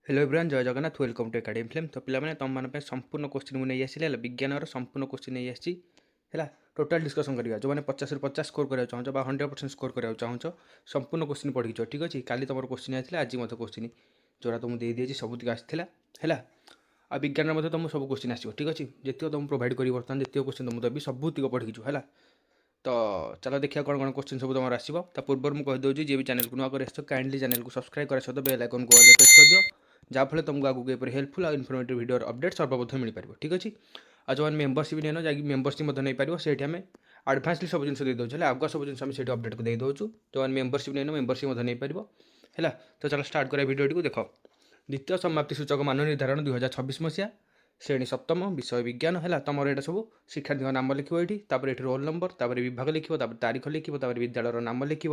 Hello everyone जय Jagannath welcome to academy film. तो पिलाने तुम मान संपूर्ण क्वेश्चन मुझे नहीं आसी विज्ञान संपूर्ण क्वेश्चन नहीं आसी टोटाल डिस्कसन करवा जो मैंने 50 स्कोर करा चाहो 100% स्कोर करा चाहो संपूर्ण क्वेश्चन पढ़ी ठीक अच्छे। काली तुम क्वेश्चन आती आज मत क्वेश्चन जोड़ा तुमको दे दिए सबुत आसाला है आ विज्ञान तुम सब क्वेश्चन आसो ठीक अच्छे। जितक तुम प्रोभाइड करी बर्तमान जितक क्वेश्चन तुमको देवी सबुतिक पढ़ी है। तो चलो देखिए कौन कौन क्वेश्चन सब तुम आसो। तो पूर्व मुझे कहीदे जी भी चैनल को नुआ कर काइंडली चैनल को सब्सक्राइब कर सहित बेल आइकन को प्रेस कर दियो जहाँफल तुमको आगे एपरी हेल्पफुल और इनफर्मेटिव वीडियो अपडेट सर्वप्रथम मिल पार ठीक अच्छे। आज जो मेम्बरशिप नहीं जा मेम्बरशिप नहीं पार से आम आडभान्सली सब जिन दे दूँ आगे सब जिन से अपडेट को दे दूँ जो मेम्बरशिप नहीं मेम्बरशिप नहीं पार है। तो चलो स्टार्ट करा भिडियो देखो। द्वितीय समाप्ति सूचक मान निर्धारण 2026 मसीहा श्रेणी सप्तम विषय विज्ञान है। तुम यहाँ सब शिक्षार्थी नाम लिख ये रोल नंबर विभाग लिख तारीख लिख विद्यालय नाम लिख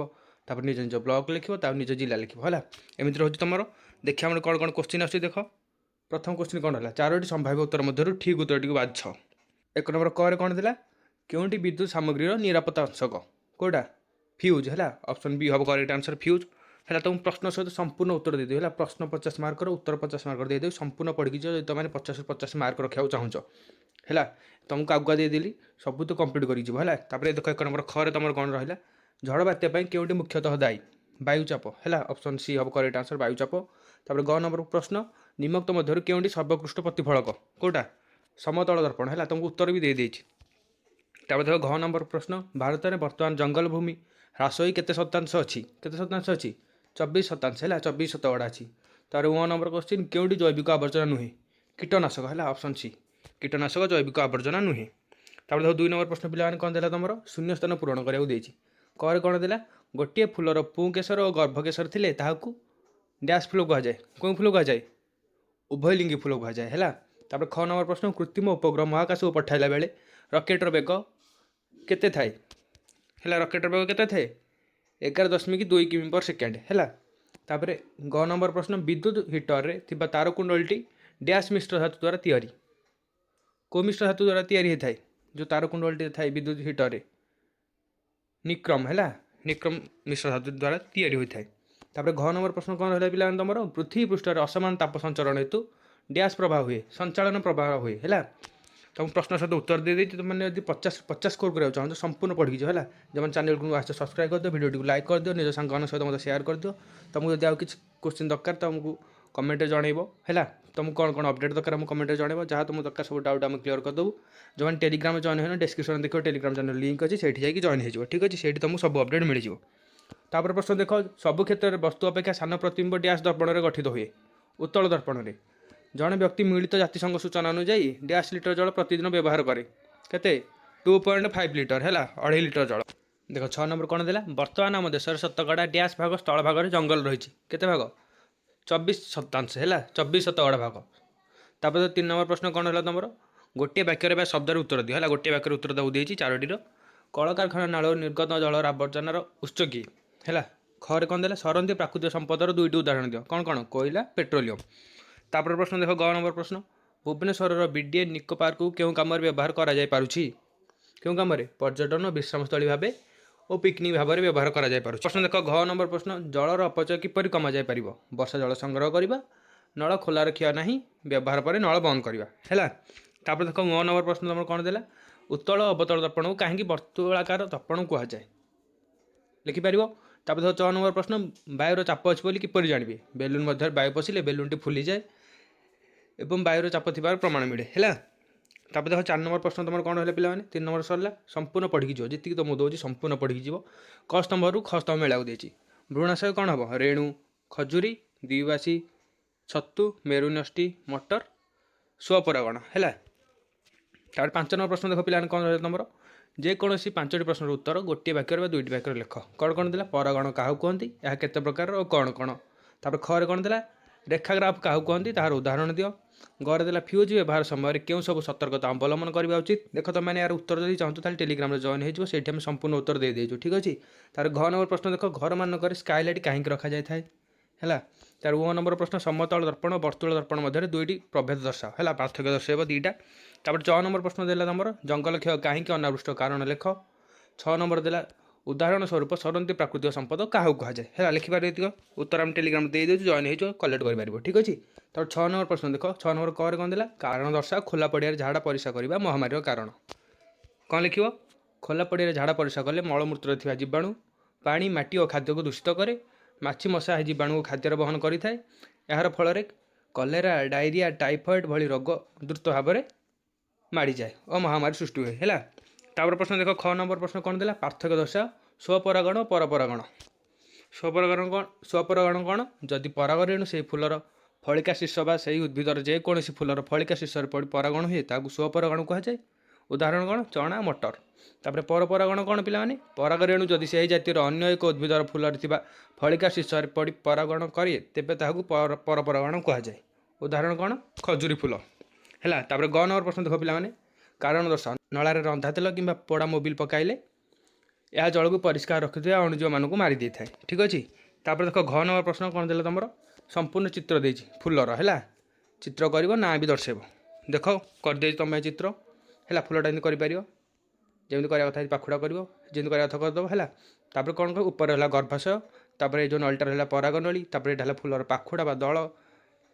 निज निज ब्लॉक लिख निज जिला लिख है। एमती रोज तुम देखिए हमें कौन कौन क्वेश्चन आस देख। प्रथम क्वेश्चन कौन है 4टी संभाव्य उत्तर मध्य ठीक उत्तर टी बाछ। एक नंबर क कौन था क्योंटी विद्युत सामग्री निरापत्ता अंशक कौटा फ्यूज है। ऑप्शन बी हम करेक्ट आंसर फ्यूज है। तुम प्रश्न सहित संपूर्ण उत्तर दे है। प्रश्न 50 मार्क उत्तर 50 मार्क दे संपूर्ण पढ़ी जो तुमने 50 मार्क रखा चाहो है। तुमको आଗୁଆ देदेली सब तो कम्प्लीट कर देख। एक नंबर ख तुम कौन रहा झड़ बात्या क्योंटी मुख्यतः दायी वायुचाप है। ऑप्शन सी हम करेक्ट आंसर वायुचाप। ग नंबर प्रश्न निम्नोक्त मध्य क्योंटी सर्वोत्कृष्ट प्रतिफलक कौटा समतल दर्पण है। तुमको उत्तर भी दे देछि। देख घ नंबर प्रश्न भारत में बर्तमान जंगल भूमि ह्रास हो केते शतांश अच्छी केते शतांश अच्छी 24% है 24% अच्छी। तार व नंबर क्वेश्चन क्योंटी जैविक आवर्जना नुहे कीटनाशक है। ऑप्शन सी कीटनाशक जैविक आवर्जना नुहे। तापर देखो 2 नंबर प्रश्न पिला कौन देला तुम शून्य स्थान पूरण कराया देछि कर कौन देला गोटे फूलर पुकेशर और गर्भकेशर थे डैश फूल कहुए कौन फूल कहुए उभयलिंगी फूल कहुए है। तापर ख नंबर प्रश्न कृत्रिम उपग्रह महाकाश को पठाइला बेले रकेटर बेग केते थाए है। रकेटर बेग केते थाए 11.2 किमी पर सेकेंड है। तापर ग नंबर प्रश्न विद्युत हिटर रे थिबा तार कुंडलटी डैश मिश्र धातु द्वारा तैयारी को मिश्र धातु द्वारा तैयारी होता है जो तार कुंडलटी थाए विद्युत हिटर रे निक्रम है। निक्रम मिश्र धातु द्वारा तैयारी होता है। तापर घ नंबर प्रश्न कौन रहा पिला तुम पृथ्वी पृष्ठ असमान ताप संचरण हेतु डैश प्रभाव हुए संचालन प्रभाव हुए है। तुम प्रश्न सहित उत्तर दे तुम मैंने 50 स्कोर कराया चाहो संपूर्ण पढ़ी है। जब चैनल को आस सब्सक्राइब कर दियो वीडियो को लाइक कर दियो निज सांग सहित मतलब शेयर कर दियो। तुमको जब किसी क्वेश्चन दरकार तुमको कमेंट जनइब है। तुमको कौन कौन अपडेट दरकार मुझे कमेंट जनइब जहाँ तुम दरकार सब डाउट आम क्लियर करदेबू। जो मैंने टेलीग्राम जॉइन हो डिस्क्रिप्शन देखो टेलीग्राम चैनल लिंक अच्छी से जॉइन हो ठीक अच्छे से तुमको सब अपडेट मिल जाए। तापर प्रश्न देख सबु क्षेत्र में वस्तु अपेक्षा सान प्रतिबिंब डैश दर्पण में गठित हुए उत्तल दर्पण में जड़े व्यक्ति मिलित जातिसंघ सूचना अनुजाई डैश लिटर जल प्रतिदिन व्यवहार करे केते 2.5 लिटर है 2.5 लिटर जल। देख 6 नंबर कौन देला बर्तमान आम देश शतकड़ा डैश भाग स्थल भाग में जंगल रही केते भाग 24% है 24% भाग। तापर 3 नंबर प्रश्न कौन है तुम गोटे वाक्य शब्द उत्तर दियो है। गोटे वाक्य उत्तर देव देती 4टी कलकारखाना नाल निर्गत जलर आवर्जनार उत्स किए है। खरे कौन देला सरंती प्राकृतिक संपदर 2टी उदाहरण दियो कौन कौन कोयला पेट्रोलियम। तापर प्रश्न देख ग नंबर प्रश्न भुवनेश्वर बीडीए निको पार्क को क्यों कम व्यवहार करा जाय पारुछि क्यों कम पर्यटन विश्रामस्थली भाव और पिकनिक भाव में व्यवहार करा जाय पारुछि। प्रश्न देख घ नंबर प्रश्न जलर अपचय किपर कम जाय पारिबो वर्षा जल संग्रह करवा नल खोला रखा ना व्यवहार पर नल बंद करवा है। तापर देख ग नंबर प्रश्न तुम कौन देला उत्तल अवतल दर्पण को कहीं वर्तुलाकार दर्पण कहुए लिखिपर। तापर देख 6 नंबर प्रश्न वायुर चाप अच्छी बोली किपर जानवे बेलून मध्य वायु पशिले बेलून टी फुली जाए एवं वायुर चाप थी प्रमाण मिले है। तापर देख 4 नंबर प्रश्न तुम कौन है पे 3 नंबर सरला संपूर्ण पढ़ी जी जी तुमको दूसरी संपूर्ण पढ़ी जी क स्तंभ रु ख स्तंभ मेला देती भ्रूणाशय कौन हम रेणु खजुरी द्विवासी छतु मेरुनष्टि मटर स्वपरागण है। तापर 5 नंबर प्रश्न देख पे कौन रहा तुम जेकोसी 5टी प्रश्न उत्तर गोटे वाक्य 2टी वाक्य लिख कौन कौन देला परागण क्या कहती यह केते प्रकार और कौन कौन। तापर खरे कौन देला रेखाग्राफ क्या कहती तार उदाहरण दियो। गरे देला फ्यूज व्यवहार समय क्यों सब सतर्कता अवलम्बन करवा उचित देख तुम मैंने यार उत्तर जब चाहूँ तो टेलीग्राम जॉइन हो आम संपूर्ण उत्तर दे देचु ठीक अच्छे। तार घ नंबर प्रश्न देख घर मानक स्काईलाइट कहीं रखा जाए है। तार ओ नंबर प्रश्न समतल दर्पण वर्तुल दर्पण मध्य 2टी प्रभेद दर्शाओ है पार्थक्य दर्शाइब 2टा। तापर 6 नंबर प्रश्न देला तुम जंगल क्षय कहीं अनावृष्ट कारण लेख। 6 नंबर देला ଉଦାହରଣ ସ୍ୱରୂପ ସରନ୍ତି ପ୍ରାକୃତିକ ସମ୍ପଦ କାହାକୁ କୁହାଯାଏ। ହେଲା ଲେଖିପାରିବ ଏତିକ ଉତ୍ତର ଆମେ ଟେଲିଗ୍ରାମ ଦେଇଦେଉଛୁ, ଜଏନ୍ ହେଇଯିବ, କଲେକ୍ଟ କରିପାରିବ। ଠିକ୍ ଅଛି। ତାପରେ 6 ନମ୍ବର ପ୍ରଶ୍ନ ଦେଖ। 6 ନମ୍ବର କରେ କ'ଣ ଦେଲା? କାରଣ ଦର୍ଶାଅ ଖୋଲା ପଡ଼ିଆରେ ଝାଡ଼ା ପରିସ୍ରା କରିବା ମହାମାରୀର କାରଣ। କ'ଣ ଲେଖିବ? ଖୋଲା ପଡ଼ିଆରେ ଝାଡ଼ା ପରିସ୍ରା କଲେ ମଳମୂତ୍ରରେ ଥିବା ଜୀବାଣୁ ପାଣି, ମାଟି ଓ ଖାଦ୍ୟକୁ ଦୂଷିତ କରେ। ମାଛି ମଶା ଏହି ଜୀବାଣୁକୁ ଖାଦ୍ୟରେ ବହନ କରିଥାଏ। ଏହାର ଫଳରେ କଲେରା, ଡାଇରିଆ, ଟାଇଫଏଡ଼୍ ଭଳି ରୋଗ ଦ୍ରୁତ ଭାବରେ ମାଡ଼ିଯାଏ ଓ ମହାମାରୀ ସୃଷ୍ଟି ହୁଏ। ହେଲା ତାପରେ ପ୍ରଶ୍ନ ଦେଖ। 6 ନମ୍ବର ପ୍ରଶ୍ନ କ'ଣ ଦେଲା? ପାର୍ଥକ୍ୟ ଦର୍ଶାଅ ସ୍ୱପରାଗଣ ପରପରାଗଣ। ସ୍ୱପରାଗଣ କ'ଣ? ଯଦି ପରାଗରେଣୁ ସେହି ଫୁଲର ଫଳିକା ଶୀର୍ଷ ବା ସେହି ଉଦ୍ଭିଦର ଯେକୌଣସି ଫୁଲର ଫଳିକା ଶୀର୍ଷରେ ପଡ଼ି ପରାଗଣ ହୁଏ ତାହାକୁ ସ୍ୱପରାଗଣ କୁହାଯାଏ। ଉଦାହରଣ କ'ଣ? ଚଣା, ମଟର। ତାପରେ ପରପରାଗଣ କ'ଣ ପିଲାମାନେ? ପରାଗରେଣୁ ଯଦି ସେହି ଜାତୀୟର ଅନ୍ୟ ଏକ ଉଦ୍ଭିଦର ଫୁଲରେ ଥିବା ଫଳିକା ଶୀର୍ଷରେ ପଡ଼ି ପରାଗଣ କରେ ତେବେ ତାହାକୁ ପରପରାଗଣ କୁହାଯାଏ। ଉଦାହରଣ କ'ଣ? ଖଜୁରୀ ଫୁଲ। ହେଲା ତାପରେ ଗ ନମ୍ବର ପ୍ରଶ୍ନ ଦେଖ ପିଲାମାନେ। କାରଣ ଦର୍ଶାଅ ନଳାରେ ରନ୍ଧା ତେଲ କିମ୍ବା ପୋଡ଼ା ମୋବିଲ ପକାଇଲେ ଏହା ଜଳକୁ ପରିଷ୍କାର ରଖିଥିବା ଅଣୁଜୀବମାନଙ୍କୁ ମାରି ଦେଇଥାଏ। ଠିକ୍ ଅଛି। ତାପରେ ଦେଖ ଘ ନମ୍ବର ପ୍ରଶ୍ନ କ'ଣ ଦେଲା ତମର? ସମ୍ପୂର୍ଣ୍ଣ ଚିତ୍ର ଦେଇଛି ଫୁଲର। ହେଲା ଚିତ୍ର କରିବ, ନାଁ ବି ଦର୍ଶାଇବ। ଦେଖ କରିଦେଇଛି ତମ ପାଇଁ ଚିତ୍ର। ହେଲା ଫୁଲଟା ଏମିତି କରିପାରିବ, ଯେମିତି କରିବା କଥା ପାଖୁଡ଼ା କରିବ, ଯେମିତି କରିବା କଥା କରିଦେବ। ହେଲା ତାପରେ କ'ଣ କରିବ? ଉପରେ ହେଲା ଗର୍ଭାଶୟ, ତାପରେ ଏଇ ଯେଉଁ ନଳୀଟା ରହିଲା ପରାଗ ନଳୀ, ତାପରେ ଏଇଟା ହେଲା ଫୁଲର ପାଖୁଡ଼ା ବା ଦଳ,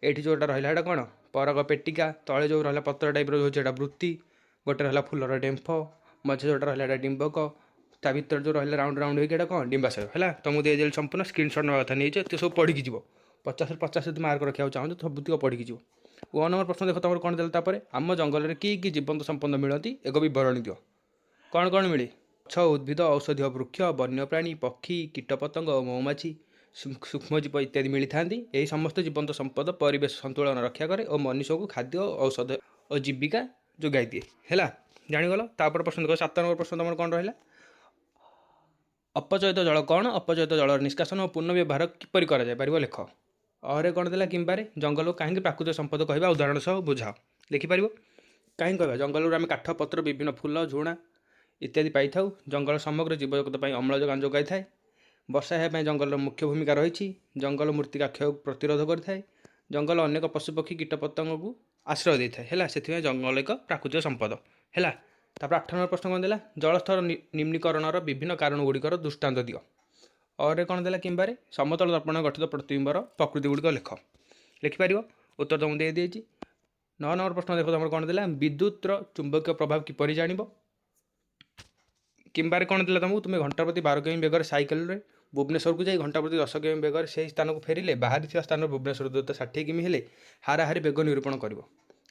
ଏଇଠି ଯେଉଁଟା ରହିଲା ଏଇଟା କ'ଣ? ପରାଗ ପେଟିକା, ତଳେ ଯେଉଁ ରହିଲା ପତ୍ର ଟାଇପ୍ର ହେଉଛି ଏଇଟା ବୃତ୍ତି, ଗୋଟେ ରହିଲା ଫୁଲର ଡେମ୍ଫ, ମଝି ଯେଉଁଟା ରହିଲା ଏଇଟା ଡିମ୍ବକ, ତା ଭିତରେ ଯେଉଁ ରହିଲା ରାଉଣ୍ଡ ରାଉଣ୍ଡ ହେଇକି ଏଇଟା କ'ଣ? ଡିମ୍ବାଶୟ। ହେଲା ତମକୁ ଦେଇଦେଲି ସମ୍ପୂର୍ଣ୍ଣ ସ୍କ୍ରିନ୍ସଟ୍ ନେବା କଥା ନେଇଛ, ଏତେ ସବୁ ପଢ଼ିକି ଯିବ। 50ରୁ 50 ଯଦି ମାର୍କ ରଖିବାକୁ ଚାହୁଁଛ ସବୁତିକ ପଢ଼ିକି ଯିବ। 1 ନମ୍ବର ପ୍ରଶ୍ନ ଦେଖ ତମର କ'ଣ ଦେଲା? ତାପରେ ଆମ ଜଙ୍ଗଲରେ କି କି ଜୀବନ୍ତ ସମ୍ପଦ ମିଳନ୍ତି ଏକ ବିବରଣୀ ଦିଅ। କ'ଣ କ'ଣ ମିଳେ? ଗଛ, ଉଦ୍ଭିଦ, ଔଷଧୀୟ ବୃକ୍ଷ, ବନ୍ୟପ୍ରାଣୀ, ପକ୍ଷୀ, କୀଟପତଙ୍ଗ ଓ ମହୁମାଛି, ସୂକ୍ଷ୍ମଜୀବ ଇତ୍ୟାଦି ମିଳିଥାନ୍ତି। ଏହି ସମସ୍ତ ଜୀବନ୍ତ ସମ୍ପଦ ପରିବେଶ ସନ୍ତୁଳନ ରକ୍ଷା କରେ ଓ ମନୁଷ୍ୟକୁ ଖାଦ୍ୟ, ଔଷଧ ଓ ଜୀବିକା ଯୋଗାଇ ଦିଏ। ହେଲା ଜାଣିଗଲ। ତାପରେ ପ୍ରଶ୍ନ ଦେଖ। 7 ନମ୍ବର ପ୍ରଶ୍ନ ତମର କ'ଣ ରହିଲା? ଅପଚୟିତ ଜଳ କ'ଣ? ଅପଚୟିତ ଜଳର ନିଷ୍କାସନ ଓ ପୁନଃବ୍ୟବହାର କିପରି କରାଯାଇପାରିବ ଲେଖ। ଅରେ କ'ଣ ଦେଲା? କିମ୍ବାରେ ଜଙ୍ଗଲକୁ କାହିଁକି ପ୍ରାକୃତିକ ସମ୍ପଦ କହିବା ଉଦାହରଣ ସହ ବୁଝାଅ। ଲେଖିପାରିବ। କାହିଁକି କହିବା? ଜଙ୍ଗଲରୁ ଆମେ କାଠ, ପତ୍ର, ବିଭିନ୍ନ ଫୁଲ, ଝୁଣା ଇତ୍ୟାଦି ପାଇଥାଉ। ଜଙ୍ଗଲ ସମଗ୍ର ଜୀବଜଗତ ପାଇଁ ଅମ୍ଳଜାନ ଯୋଗାଇଥାଏ। ବର୍ଷା ହେବା ପାଇଁ ଜଙ୍ଗଲର ମୁଖ୍ୟ ଭୂମିକା ରହିଛି। ଜଙ୍ଗଲ ମୃତ୍ତିକା କ୍ଷୟକୁ ପ୍ରତିରୋଧ କରିଥାଏ। ଜଙ୍ଗଲ ଅନେକ ପଶୁପକ୍ଷୀ, କୀଟପତଙ୍ଗକୁ ଆଶ୍ରୟ ଦେଇଥାଏ। ହେଲା ସେଥିପାଇଁ ଜଙ୍ଗଲ ଏକ ପ୍ରାକୃତିକ ସମ୍ପଦ। ହେଲା ତାପରେ 8 ନମ୍ବର ପ୍ରଶ୍ନ କ'ଣ ଦେଲା? ଜଳସ୍ତର ନିମ୍ନୀକରଣର ବିଭିନ୍ନ କାରଣ ଗୁଡ଼ିକର ଦୃଷ୍ଟାନ୍ତ ଦିଅ। ଅରେ କ'ଣ ଦେଲା? କିମ୍ବାରେ ସମତଳ ଦର୍ପଣ ଗଠିତ ପ୍ରତିବିମ୍ବର ପ୍ରକୃତି ଗୁଡ଼ିକ ଲେଖ। ଲେଖିପାରିବ। ଉତ୍ତର ତମକୁ ଦେଇଦେଇଛି। 9 ନମ୍ବର ପ୍ରଶ୍ନ ଦେଖ ତମର କ'ଣ ଦେଲା? ବିଦ୍ୟୁତ୍ର ଚୁମ୍ବକୀୟ ପ୍ରଭାବ କିପରି ଜାଣିବ। କିମ୍ବାରେ କ'ଣ ଦେଲା ତମକୁ? ତୁମେ ଘଣ୍ଟା ପ୍ରତି 12 କିମି ବେଗରେ ସାଇକେଲରେ ଭୁବନେଶ୍ୱରକୁ ଯାଇ ଘଣ୍ଟା ପ୍ରତି 10 କିମି ବେଗରେ ସେହି ସ୍ଥାନକୁ ଫେରିଲେ ବାହାରିଥିବା ସ୍ଥାନରୁ ଭୁବନେଶ୍ୱର ଦୂରତ୍ୱ 60 କିମି ହେଲେ ହାରାହାରି ବେଗ ନିରୂପଣ କରିବ।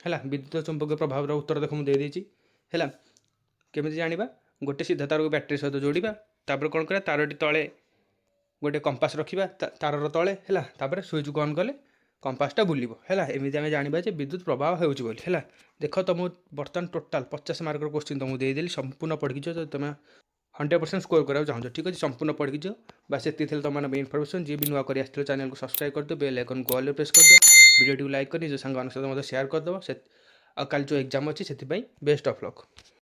ହେଲା ବିଦ୍ୟୁତ ଚୁମ୍ବକୀୟ ପ୍ରଭାବର ଉତ୍ତର ଦେଖ ମୁଁ ଦେଇଦେଇଛି। ହେଲା କେମିତି ଜାଣିବା? ଗୋଟେ ସିଧା ତାରକୁ ବ୍ୟାଟେରୀ ସହିତ ଯୋଡ଼ିବା, ତାପରେ କ'ଣ କରିବା? ତାରଟି ତଳେ ଗୋଟେ କମ୍ପାସ ରଖିବା ତାରର ତଳେ। ହେଲା ତାପରେ ସୁଇଚକୁ ଅନ୍ କଲେ କମ୍ପାସଟା ବୁଲିବ। ହେଲା ଏମିତି ଆମେ ଜାଣିବା ଯେ ବିଦ୍ୟୁତ ପ୍ରବାହ ହେଉଛି ବୋଲି। ହେଲା ଦେଖ ତମକୁ ବର୍ତ୍ତମାନ ଟୋଟାଲ୍ 50 ମାର୍କର କୋଶ୍ଚିନ୍ ତମକୁ ଦେଇଦେଲି। ସମ୍ପୂର୍ଣ୍ଣ ପଢ଼ିକି ଯିବ ଯଦି ତୁମେ 100% ସ୍କୋର କରିବାକୁ ଚାହୁଁଛ। ଠିକ୍ ଅଛି ସମ୍ପୂର୍ଣ୍ଣ ପଢ଼ିକି ଯିବ। ବାସ୍ ଏତିକି ଥିଲେ ତୁମମାନଙ୍କ ପାଇଁ ଇନଫର୍ମେସନ୍। ଯିଏ ବି ନୂଆ କରି ଆସିଥିବ ଚ୍ୟାନେଲକୁ ସବସ୍କ୍ରାଇବ୍ କରିଦିଅ, ବେଲ୍ ଆଇକନ୍କୁ ଅଲ୍ରେ ପ୍ରେସ୍ କରିଦିଅ, ଭିଡ଼ିଓଟିକୁ ଲାଇକ୍ କରି ନିଜ ସାଙ୍ଗମାନଙ୍କ ସହିତ ମଧ୍ୟ ସେୟାର କରିଦେବ। ଆଉ କାଲି ଯେଉଁ ଏକ୍ଜାମ୍ ଅଛି ସେଥିପାଇଁ ବେଷ୍ଟ ଅଫ୍ ଲକ୍।